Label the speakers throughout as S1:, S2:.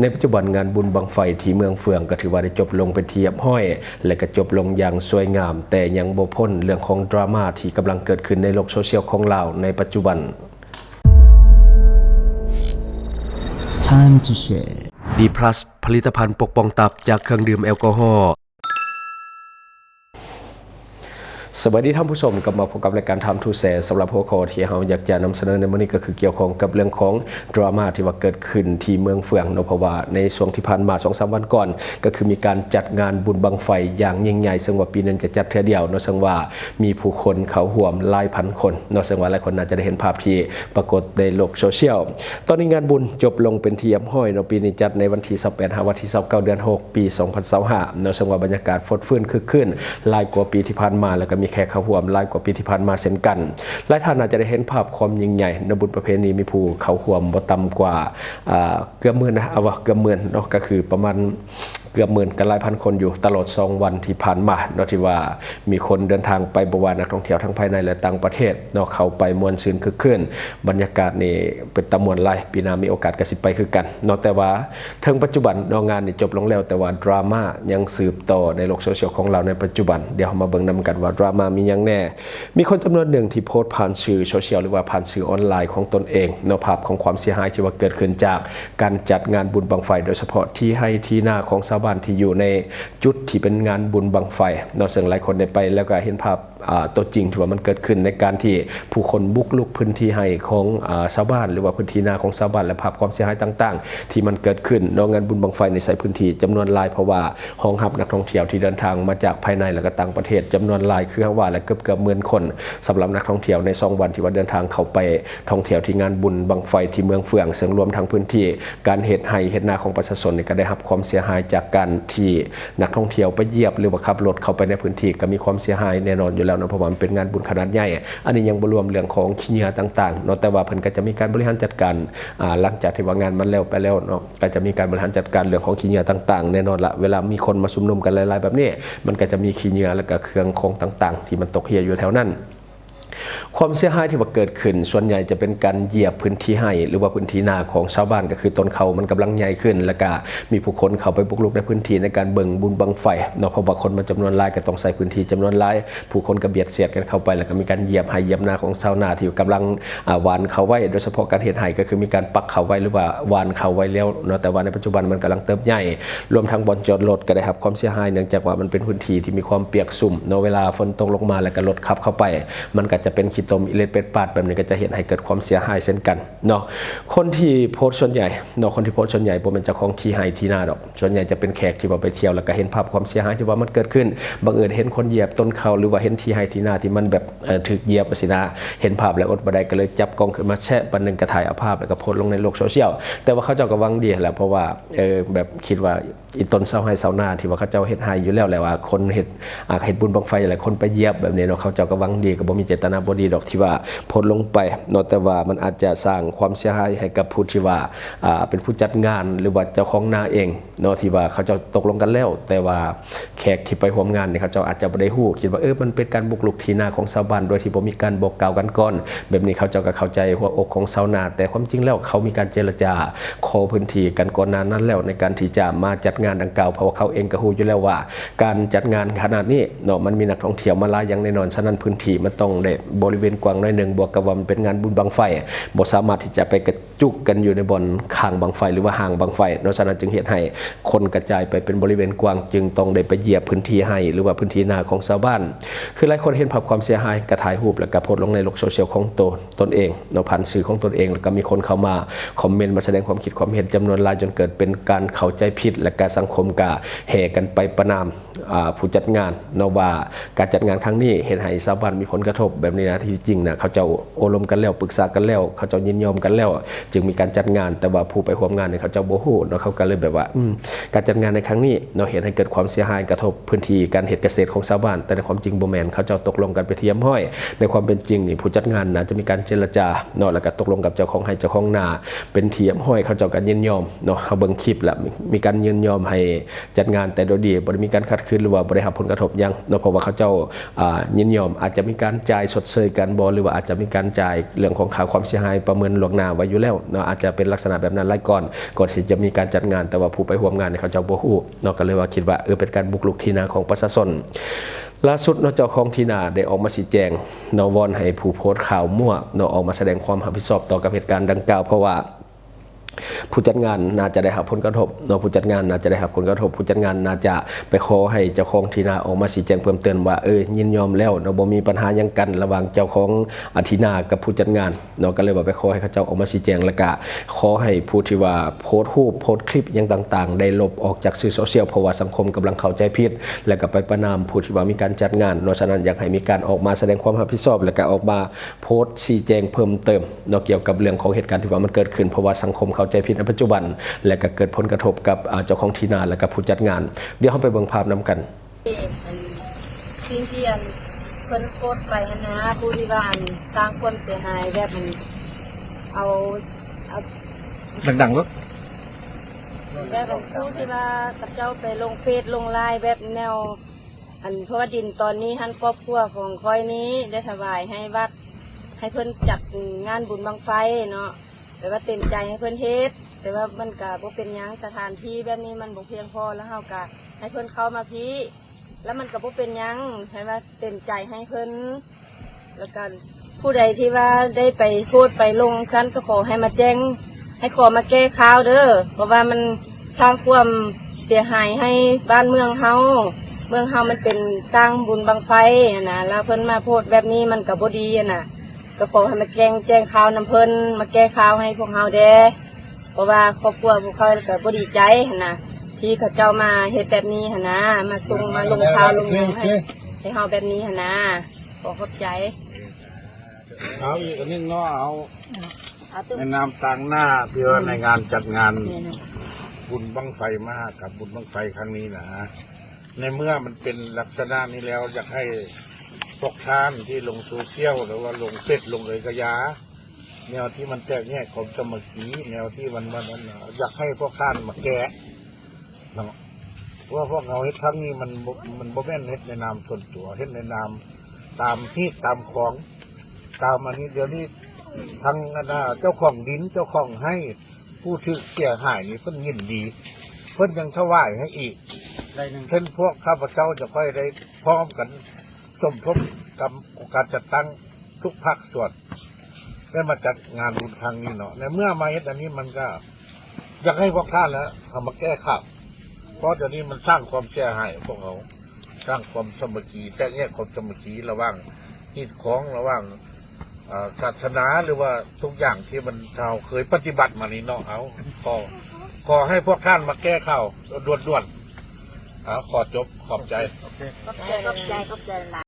S1: ในปัจจุบันงานบุญบังไฟที่เมืองเฟืองก็ถือว่าได้จบลงเป็นที่เรียบร้อยและก็จบลงอย่างสวยงามแต่ยังบ่พ้นเรื่องของดราม่าที่กำลังเกิดขึ้นในโลกโซเชียลของลาวในปัจจุบัน
S2: Time to share
S1: D+ ผลิตภัณฑ์ปกป้องตับจากเครื่องดื่มแอลกอฮอล์สวัสดีท่านผู้ชมกลับมาพบกับรายการทำทูแสสำหรับหัวข้อที่เราอยากจะนำเสนอในวันนี้ก็คือเกี่ยวข้องกับเรื่องของดราม่าที่ว่าเกิดขึ้นที่เมืองเฟืองเนาะเพราะว่าในช่วงที่ผ่านมา 2-3 วันก่อนก็คือมีการจัดงานบุญบังไฟอย่างยิ่งใหญ่ซึ่งว่าปีนึงจะจัดเทื่อเดียวเนาะซึ่งว่ามีผู้คนเขาร่วมหลายพันคนเนาะซึ่งว่าหลายคนน่าจะได้เห็นภาพที่ปรากฏในโลกโซเชียลตอนนี้งานบุญจบลงเป็นที่เรียบร้อยเนาะปีนี้จัดในวันที่28วันที่29เดือน6ปี2025เนาะซึ่งว่าบรรยากาศฟดฟื้นคึกคืนหลายกว่าปีที่ผ่านมาแล้วก็มีแขกเข้าร่วมหลายกว่าปีที่ผ่านมาเช่นกันหลายท่านอาจจะได้เห็นภาพความยิ่งใหญ่ในบุญประเพณีมีผู้เข้าร่วมบ่ต่ำกว่าเกือบหมื่นนะเอาว่าเกือบหมื่นเนาะก็คือประมาณเกือบหมื่นกันหลายพันคนอยู่ตลอด2วันที่ผ่านมาเนาะที่ว่ามีคนเดินทางไปบ่ว่านักท่องเที่ยวทั้งภายในและต่างประเทศเนาะเข้าไปมวลซื่นคึกคืนบรรยากาศนี่เป็นตะมวนหลายปีหน้ามีโอกาสก็สิไปคือกันเนาะแต่ว่าถึงปัจจุบันเนาะงานนี่จบลงแล้วแต่ว่าดราม่ายังสืบต่อในโลกโซเชียลของเราในปัจจุบันเดี๋ยวเรามาเบิ่งนำกันว่าดราม่ามีหยังแน่มีคนจำนวนหนึ่งที่โพสต์ผ่านสื่อโซเชียลหรือว่าผ่านสื่อออนไลน์ของตนเองเนาะภาพของความเสียหายที่ว่าเกิดขึ้นจากการจัดงานบุญบังไฟโดยเฉพาะที่ให้ที่นาของชาวบ้านที่อยู่ในจุดที่เป็นงานบุญบังไฟเนาะซึ่งหลายคนได้ไปแล้วก็เห็นภาพตัวจริงที่ว่ามันเกิดขึ้นในการที่ผู้คนบุกลุกพื้นที่ให้ของชาวบ้านหรือว่าพื้นที่นาของชาวบ้านและภาพความเสียหายต่างๆที่มันเกิดขึ้นเนาะงานบุญบังไฟในสายพื้นที่จำนวนหลายเพราะว่าห้องรับนักท่องเที่ยวที่เดินทางมาจากภายในและก็ต่างประเทศจำนวนหลายคือว่าและเกือบหมื่นคนสำหรับนักท่องเที่ยวใน2วันที่ว่าเดินทางเข้าไปท่องเที่ยวที่งานบุญบังไฟที่เมืองเฟืองซึ่งรวมทั้งพื้นที่การเฮ็ดไร่เฮ็ดนาของประชาชนก็ได้รับความเสียหายจากการที่นักท่องเที่ยวไปเหยียบหรือว่าขับรถเข้าไปในพื้นที่ก็มีความเสียหายแน่นอนอยู่แล้วนะเพราะว่ามันเป็นงานบุญขนาดใหญ่อันนี้ยังบ่รวมเรื่องของขี้เหงื่อต่างๆเนาะแต่ว่าเพิ่นก็จะมีการบริหารจัดการหลังจากที่ว่างานมันแล้วไปแล้วเนาะก็จะมีการบริหารจัดการเรื่องของขี้เหงื่อต่างๆแน่นอนละเวลามีคนมาชุมนุมกันหลายๆแบบนี้มันก็จะมีขี้เหงื่อแล้วก็เครื่องของต่างๆที่มันตกเหี่ยวอยู่แถวนั้นความเสียหายที่ว่าเกิดขึ้นส่วนใหญ่จะเป็นการเหยียบพื้นที่ให้หรือว่าพื้นที่นาของชาวบ้านก็คือต้นเขามันกำลังใหญ่ขึ้นแล้วก็มีผู้คนเข้าไปบุกรุกในพื้นที่ในการเบิ่งบุญบังไฟเนาะเพราะว่าคนมันจำนวนหลายก็ต้องใส่พื้นที่จำนวนหลายผู้คนก็เบียดเสียดกันเข้าไปแล้วก็มีการเหยียบให้เหยียบนาของชาวนาที่กำลังหวานเขาไว้โดยเฉพาะการเฮ็ดไร่ก็คือมีการปักเขาไว้หรือว่าหวานเขาไว้แล้วเนาะแต่ว่าในปัจจุบันมันกำลังเติบใหญ่รวมทั้งบ่อนจอดรถก็ได้รับความเสียหายเนื่องจากว่ามันเป็นพื้นที่ที่มีความเปียกสุ่มเนาะเวลาฝนตกลงมาแล้วก็รถขับเข้าไปมันก็จะเป็นขี้ตมอิเล็ดเป็ดปาดแบบนี้ก็จะเห็นให้เกิดความเสียหายเช่นกันเนาะคนที่โพสต์ส่วนใหญ่เนาะคนที่โพสต์ส่วนใหญ่บ่เป็นเจ้าของที่ให้ที่นาดอกส่วนใหญ่จะเป็นแขกที่ว่าไปเที่ยวแล้วก็เห็นภาพความเสียหายที่ว่ามันเกิดขึ้นบังเอิญเห็นคนเหยียบต้นเขาหรือว่าเห็นที่ให้ที่นาที่มันแบบถูกเหยียบสินะเห็นภาพแล้วอดบ่ได้ก็เลยจับกล้องขึ้นมาแชะปันนึงก็ถ่ายเอาภาพแล้วก็โพสต์ลงในโลกโซเชียลแต่ว่าเขาเจ้าก็หวังดีแหละเพราะว่าแบบคิดว่าอีต้นเสาให้เสาหน้าที่ว่าเขาเจ้าเฮ็ดให้อยู่แล้วแหละว่าคนเฮ็ดบุญบังไฟหลายคนไปเหยียบแบบนี้เนาะเขาเจ้าก็หวังดีก็บ่มีเจตนาบ่ดีดอกที่ว่าโพสต์ลงไปเนาะแต่ว่ามันอาจจะสร้างความเสียหายให้กับผู้ที่ว่าเป็นผู้จัดงานหรือว่าเจ้าของนาเองเนาะที่ว่าเขาเจ้าตกลงกันแล้วแต่ว่าแขกที่ไปร่วมงานนี่เขาเจ้าอาจจะบ่ได้ฮู้คิดว่ามันเป็นการบุกรุกที่นาของชาวบ้านโดยที่บ่มีการบอกกล่าวกันก่อนแบบนี้เขาเจ้าก็เข้าใจหัวอกของชาวนาแต่ความจริงแล้วเขามีการเจรจาขอพื้นที่กันก่อนหน้านั้นแล้วในการที่จะมาจัดงานดังกล่าวเพราะว่าเขาเองก็ฮู้อยู่แล้วว่าการจัดงานขนาดนี้เนาะมันมีนักท่องเที่ยวมาหลายอย่างแน่นอนฉะนั้นพื้นที่มันต้องได้บริเวณกว้างหน่อยนึงบวกกับว่ามันเป็นงานบุญบังไฟบ่สามารถที่จะไปกระจุกกันอยู่ในบ่อนข้างบังไฟหรือว่าห่างบังไฟเนาะฉะนั้นจึงเหตุให้คนกระจายไปเป็นบริเวณกว้างจึงต้องได้ไปเหยียบพื้นที่ให้หรือว่าพื้นที่นาของชาวบ้านคือหลายคนเห็นภาพความเสียหายกระถ่ายรูปแล้วก็โพสต์ลงในโลกโซเชียลของตนเองเนาะผ่านสื่อของตนเองแล้วก็มีคนเข้ามาคอมเมนต์มาแสดงความคิดความเห็นจำนวนหลายจนเกิดเป็นการเข้าใจผิดและการสังคมก็แห่กันไปประณามผู้จัดงานเนาะว่าการจัดงานครั้งนี้เห็นให้ชาวบ้านมีผลกระทบแบบนี้นะที่จริงนะเขาเจ้าโอลมกันแล้วปรึกษากันแล้วเขาเจ้ายินยอมกันแล้วจึงมีการจัดงานแต่ว่าผู้ไปร่วมงานเนี่ยเขาเจ้าบ่ฮู้เนาะเขาก็เลยแบบว่าการจัดงานในครั้งนี้เนาะเห็นให้เกิดความเสียหายกระทบพื้นที่การเฮ็ดเกษตรของชาวบ้านแต่ในความจริงบ่แม่นเขาเจ้าตกลงกันไปที่ยามห้อยในความเป็นจริงนี่ผู้จัดงานนะจะมีการเจรจาเนาะแล้วก็ตกลงกับเจ้าของให้เจ้าของนาเป็นที่ยามห้อยเขาเจ้าก็ยินยอมเนาะเฮาเบิ่งคลิปแล้วมีการยินยอมให้จัดงานแต่โดยดีบ่ได้มีการขัดขืนหรือว่าบ่ได้รับผลกระทบหยังเนาะเพราะว่าเขาเจ้ายินยอมอาจจะมีการจ่ายชด เชยกันบ่หรือว่าอาจจะมีการจ่ายเรื่องของค่าความเสียหายประเมินล่วงหน้าไว้อยู่แล้วเนาะอาจจะเป็นลักษณะแบบนั้นไล่ก่อนที่จะมีการจัดงานแต่ว่าผู้ไปร่วมงานเนี่ยเขาจะบ่ฮู้เนาะก็เลยว่าคิดว่าเป็นการบุกรุกที่นาของประชาชนล่าสุดเนาะเจ้าของที่นาได้ออกมาชี้แจงเนาะวอนให้ผู้โพสต์ข่าวมั่วเนาะออกมาแสดงความรับผิดชอบต่อกับเหตุการณ์ดังกล่าวเพราะว่าผู้จัดงานน่าจะได้รับผลกระทบเนาะผู้จัดงานน่าจะได้รับผลกระทบผู้จัดงานน่าจะไปขอให้เจ้าของที่นาออกมาชี้แจงเพิ่มเติมว่ายินยอมแล้วเนาะบ่มีปัญหาหยังกันระหว่างเจ้าของที่นากับผู้จัดงานเนาะก็เลยว่าไปขอให้เขาเจ้าออกมาชี้แจงแล้วก็ขอให้ผู้ที่ว่าโพสต์รูปโพสต์คลิปหยังต่างๆได้ลบออกจากสื่อโซเชียลเพราะว่าสังคมกำลังเข้าใจผิดแล้วก็ไปประณามผู้ที่ว่ามีการจัดงานเนาะฉะนั้นอยากให้มีการออกมาแสดงความรับผิดชอบแล้วก็ออกมาโพสต์ชี้แจงเพิ่มเติมเนาะเกี่ยวกับเรื่องของเหตุการณ์ที่ว่ามันเกิดขึ้นเพราะว่าสังคมเข้าใจผิดในปัจจุบันและก็เกิดผลกระทบกับเจ้าของที่นาและกับผู้จัดงานเดี๋ยวเราไปเบิ่งภาพนำกัน
S3: สิ่งที่เพิ่นโพสต์ไปนะผู้ที่ว่าสร้างความเสียหายแบบมันเอา
S4: ดังๆลูก
S3: แบบผู้ที่ว่ากับเจ้าไปลงเฟซลงไลน์แบบแนวเพราะว่าดินตอนนี้ท่านครอบครัวของคอยนี้ได้ถวายให้วัดให้เพิ่นจัดงานบุญบังไฟเนาะแต่ว่าเต็มใจให้เพิ่นเฮ็ดแต่ว่ามันก็บ่เป็นหยังสถานที่แบบนี้มันบ่เพียงพอแล้วเฮาก็ให้เพิ่นเข้ามาพี่แล้วมันก็บ่เป็นหยังให้ว่าเต็มใจให้เพิ่นแล้วก็ผู้ใดที่ว่าได้ไปพูดไปลงชั้นก็ขอให้มาแจ้งให้ขอมาแก้ข่าวเด้อเพราะว่ามันสร้างความเสียหายให้บ้านเมืองเฮามันเป็นสร้างบุญบังไฟนะแล้วเพิ่นมาโพสต์แบบนี้มันก็บ่ดีน่ะก็ขอให้มาแจ้งข่าวนำเพิ่นมาแก้ข่าวให้พวกเฮาแด้เพราะว่าครอบครัวพวกเขาก็บ่ดีใจนะที่เขาเจ้ามาเฮ็ดแบบนี้นะมาส่งมาลงข่าวลงให้เฮาแบบนี้นะขอขอบใจ
S4: เอาอีกอันนึงเนาะเอาในนามต่างหน้าที่ว่าในงานจัดงานบุญบั้งไฟมากกับบุญบั้งไฟครั้งนี้นะในเมื่อมันเป็นลักษณะนี้แล้วอยากให้พวกท่านที่ลงโซเชียลหรือว่าลงเฟซลงเลยกระยาแนวที่มันแตกแยกความสมัครแนวที่มันอยากให้พวกท่านมาแก้เนาะว่าพวกเราเฮ็ดครั้งนี้มันบ่แม่นเฮ็ดในนามส่วนตัวเฮ็ดในนามตามที่ตามของตามอันนี้เดี๋ยวนี้ทั้งเจ้าของดินเจ้าของให้ผู้ที่เสียหายนี่เพิ่นยินดีเพิ่นยังถวายให้อีกเช่นพวกข้าพเจ้าจะค่อยได้พร้อมกันสมทบกับการจัดตั้งทุกภาคส่วนได้มาจัดงานบุญครั้งนี้เนาะในเมื่อมาเฮ็ดอันนี้มันก็อยากให้พวกท่านแล้วเอามาแก้ข่าวเพราะเดี๋ยวนี้มันสร้างความเสียหายพวกเขาสร้างความสมัครแตกแยกความสมัครระหว่างฮีดของระหว่างศาสนาหรือว่าทุกอย่างที่มันเราเคยปฏิบัติมานี่เนาะเอาขอให้พวกท่านมาแก้ข่าวด่วนๆขอจบขอบใจ
S3: ขอบใจหลาย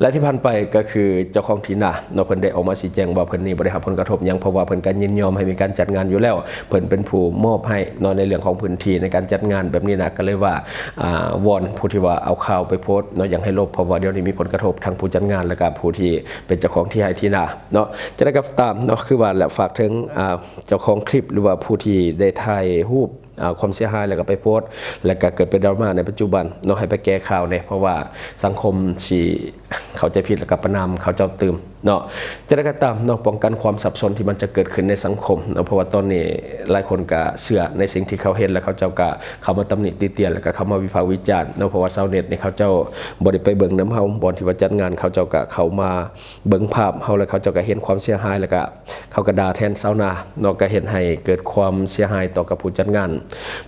S1: และที่ผ่านไปก็คือเจ้าของที่นาเนาะเพิ่นได้ออกมาชี้แจงว่าเพิ่นนี่บ่ได้รับผลกระทบหยังเพราะว่าเพิ่นก็ยินยอมให้มีการจัดงานอยู่แล้วเพิ่นเป็นผู้มอบให้เนาะในเรื่องของพื้นที่ในการจัดงานแบบนี้นะก็เลยว่าวอนผู้ที่ว่าเอาข่าวไปโพสต์เนาะอย่างให้ลบเพราะว่าเดี๋ยวนี้มีผลกระทบทั้งผู้จัดงานและก็ผู้ที่เป็นเจ้าของที่ให้ที่นาเนาะจะได้กับตามเนาะคือว่าและฝากถึงเจ้าของคลิปหรือว่าผู้ที่ได้ถ่ายรูปความเสียหายแล้วก็ไปโพสต์แล้วก็เกิดเป็นดราม่าในปัจจุบันเนาะให้ไปแก้ข่าวเนี่ยเพราะว่าสังคมสิเข้าใจผิดแล้วก็ประนามเขาเจ้าตื่มเนาะจะได้ก็ตามเนาะป้องกันความสับสนที่มันจะเกิดขึ้นในสังคมเนาะเพราะว่าตอนนี้หลายคนก็เชื่อในสิ่งที่เขาเห็นแล้วเขาเจ้าก็เข้ามาตำหนิติเตียนแล้วก็เข้ามาวิพากษ์วิจารณ์เนาะเพราะว่าชาวเน็ตนี่เขาเจ้าบ่ได้ไปเบิ่งน้ำเฮาบ่ที่ว่าจัดงานเขาเจ้าก็เข้ามาเบิ่งภาพเฮาแล้วเขาเจ้าก็เห็นความเสียหายแล้วก็เขาก็ด่าแทนชาวนาเนาะก็เห็นให้เกิดความเสียหายต่อกับผู้จัดงาน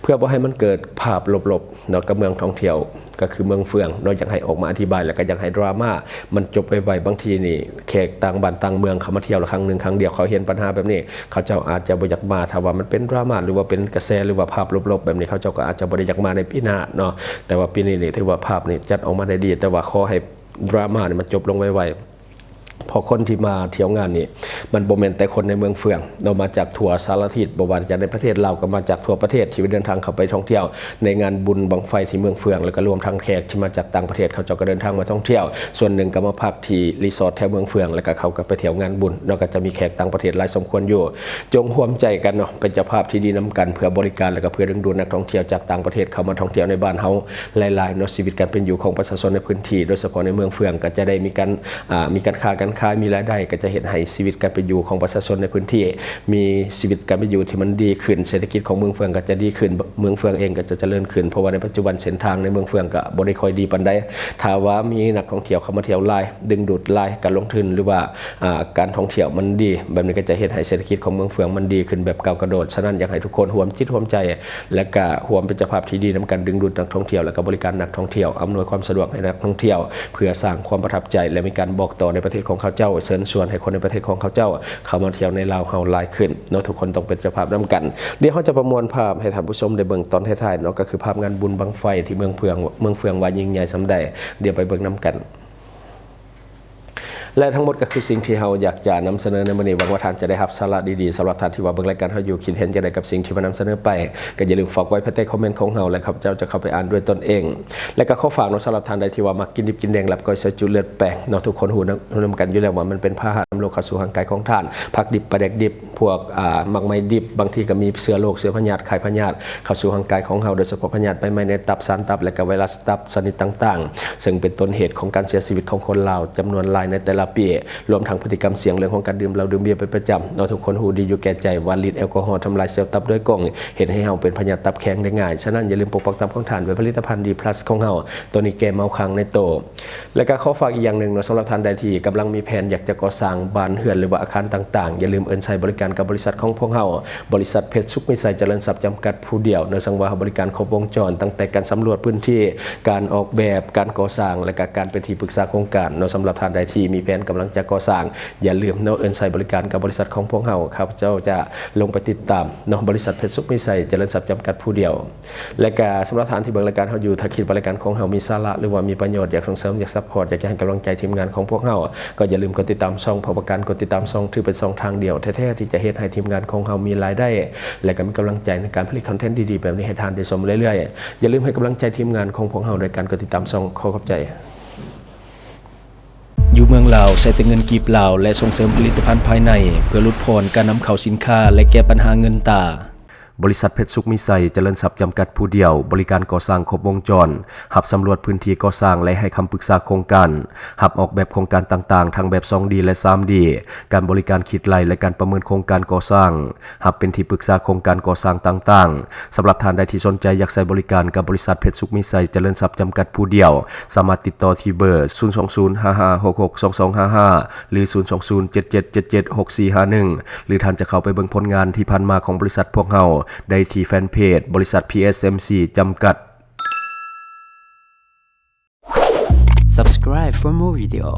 S1: เพื่อบ่ให้มันเกิดภาพลบๆเนาะกับเมืองท่องเที่ยวก็คือเมืองเฟืองเนาะอยากให้ออกมาอธิบายแล้วก็อยากให้ดราม่ามันจบไปไวบางทีนี่แขกต่างบ้านต่างเมืองเขามาเที่ยวละครั้งนึงครั้งเดียวเขาเห็นปัญหาแบบนี้เขาเจ้าอาจจะบ่อยากมาถ้าว่ามันเป็นดราม่าหรือว่าเป็นกระแสหรือว่าภาพลบๆแบบนี้เขาเจ้าก็อาจจะบ่ได้อยากมาในปีหน้าเนาะแต่ว่าปีนี้นี่ถือว่าภาพนี่จัดออกมาได้ดีแต่ว่าขอให้ดราม่านี่มันจบลงไวๆ พอคนที่มาเที่ยวงานนี่มันบ่แม่นแต่คนในเมืองเฟืองเรามาจากทั่วสารทิศบ่ว่าจะในประเทศลาวก็มาจากทั่วประเทศที่เดินทางเข้าไปท่องเที่ยวในงานบุญบังไฟที่เมืองเฟืองแล้วก็รวมทั้งแขกที่มาจากต่างประเทศเขาก็เดินทางมาท่องเที่ยวส่วนหนึ่งก็มาพักที่รีสอร์ทแถวเมืองเฟืองแล้วก็เขาก็ไปเที่ยวงานบุญแล้วก็จะมีแขกต่างประเทศหลายสมควรอยู่จงร่วมใจกันเนาะเป็นเจ้าภาพที่ดีนํกันเพื่อบริการแล้วก็เพื่อดึงดูดนักท่องเที่ยวจากต่างประเทศเข้ามาท่องเที่ยวในบ้านเฮาหลายๆเนาะชีวิตการเป็นอยู่ของประชาชนในพื้นที่โดยเฉพาะในเมืองเฟืองก็จะได้มีการค้าการขายมีรายได้ก็จะเห็นให้ชีวิตการเป็นอยู่ของประชาชนในพื้นที่มีชีวิตการเป็นอยู่ที่มันดีขึ้นเศรษฐกิจของเมืองเฟืองก็จะดีขึ้นเมืองเฟืองเองก็จะเจริญขึ้นเพราะว่าในปัจจุบันเส้นทางในเมืองเฟืองก็บ่ได้ค่อยดีปานใดถ้าว่ามีนักท่องเที่ยวเข้ามาเที่ยวหลายดึงดูดหลายการลงทุนหรือว่าการท่องเที่ยวมันดีแบบนี้ก็จะเฮ็ดให้เศรษฐกิจของเมืองเฟืองมันดีขึ้นแบบก้าวกระโดดฉะนั้นอยากให้ทุกคนร่วมจิตร่วมใจและก็ร่วมเป็นเจ้าภาพที่ดีนํกันดึงดูดนักท่องเที่ยวและก็บริการนักท่องเที่ยวอำนวยความสะดวกให้นักท่องเที่ยวเพื่อสร้างความประทับใจและมีการบอกต่อในประเทศของเขาเจ้าเชิญชวนให้คนในประเทศของเขาเจ้าเข้ามาเที่ยวในลาวเฮาหลายขึ้นเนาะทุกคนต้องเป็นเจ้าภาพนํกันเดี๋ยวเขาจะประมวลภาพให้ท่านผู้ชมได้เบิ่งตอนท้ายๆเนาะก็คือภาพงานบุญบังไฟที่เมืองเฟืองว่ายิ่งใหญ่สำใดเดี๋ยวไปเบิ่งนํกันและทั้งหมดก็คือสิ่งที่เราอยากจะนำเสนอในวันนี้หวังว่าท่านจะได้รับสาระดีๆสำหรับท่านที่ว่าเบิ่งรายการเราอยู่คิดเห็นจะได้กับสิ่งที่มานำเสนอไปก็อย่าลืมฝากไว้ภายใต้คอมเมนต์ของเราและครับเจ้าจะเข้าไปอ่านด้วยตนเองและก็ขอฝากเนาะสำหรับท่านใดที่ว่ามักกินดิบกินแดงรับก้อยใส่จุเลือดแปลงเนาะทุกคนหูนำกันอยู่แล้วว่ามันเป็นพาหะนำโรคเข้าสู่ร่างกายของท่านผักดิบปลาแดกดิบพวกหมักไม้ดิบบางทีก็มีเชื้อโรคเชื้อพยาธิไข้พยาธิเข้าสู่ร่างกายของเราโดยเฉพาะพยาธิใบไม้ในตับสารตับและก็ไวรัสตับชนิดต่างๆซึ่งเป็นต้นเหตุของการเสียชีวิตของคนลาวจำนวนหลายในแต่ละปีรวมทั้งพฤติกรรมเสี่ยงเรื่องของการดื่มเหล้าดื่มเบียร์เป็นประจำเราทุกคนหูดีอยู่แก่ใจว่าฤทธิ์แอลกอฮอล์ทำลายเซลล์ตับด้วยกงเห็นให้เฮาเป็นพยาธิตับแข็งได้ง่ายฉะนั้นอย่าลืมปกป้องตับของท่านด้วยผลิตภัณฑ์ดีพลัสของเฮาตัวนี้แก้เมาคังในโตและก็ขอฝากอีกอย่างหนึ่งเนาะสำหรับท่านใดที่กำลังมีแผนอยากจะก่อสร้างบ้านเรือนหรือว่าอาคารต่างๆอย่าลืมเอิ้นใช้บริการกับบริษัทของพวกเฮาบริษัทเพชรสุขมิสัยเจริญทรัพย์จำกัดผู้เดียวเนื่องจากว่าบริการครบวงจรตั้งแต่การสำรวจพื้นที่การออกแบบการก่อสร้างและก็การเป็นที่ปรึกษาโครงการเนาะสำหรับท่านใดที่มีแผนกำลังจะก่อสร้างอย่าลืมเนาะเอิ้นใช้บริการกับบริษัทของพวกเฮาครับเจ้าจะลงไปติดตามเนาะบริษัทเพชรสุขมิสัยเจริญทรัพย์จำกัดผู้เดียวและก็สำหรับท่านที่เบิ่งรายการเฮาอยู่ถ้าคิดว่ารายการของเฮามีสาระหรือว่ามีประโยชน์อยากส่งเสริมอยากซัพพอร์ตอยากจะให้กำลังใจทีมงานของพวกเฮาก็อย่าลืมกดติดตามช่องเพราะว่าการกดติดตามช่องถือเป็นช่องทางเดียวแท้ๆที่จะเฮ็ดให้ทีมงานของเฮามีรายได้และก็มีกำลังใจในการผลิตคอนเทนต์ดีๆแบบนี้ให้ท่านได้ชมเรื่อยๆอย่าลืมให้กำลังใจทีมงานของพวกเฮาโดยการกดติดตามช่องขอขอบใจอยู่เมืองลาวใช้แต่เงินกีบลาวและส่งเสริมผลิตภัณฑ์ภายในเพื่อลดพรการนำเข้าสินค้าและแก้ปัญหาเงินตาบริษัทเพชรสุขมิสัยเจริญทรัพย์จำกัดผู้เดียวบริการก่อสร้างครบวงจรหับสำรวจพื้นที่ก่อสร้างและให้คำปรึกษาโครงการหับออกแบบโครงการต่างๆทั้งแบบ 2D และ 3D การบริการคิดไล่และการประเมินโครงการก่อสร้างหับเป็นที่ปรึกษาโครงการก่อสร้างต่างๆสำหรับท่านใดที่สนใจอยากใช้บริการกับบริษัทเพชรสุขมิสัยเจริญทรัพย์จำกัดผู้เดียวสามารถติดต่อที่เบอร์ 02055662255 หรือ 02077776451 หรือท่านจะเข้าไปเบิ่งผลงานที่ผ่านมาของบริษัทพวกเฮาได้ที่แฟนเพจบริษัท PSMC จำกัด
S2: Subscribe for more video.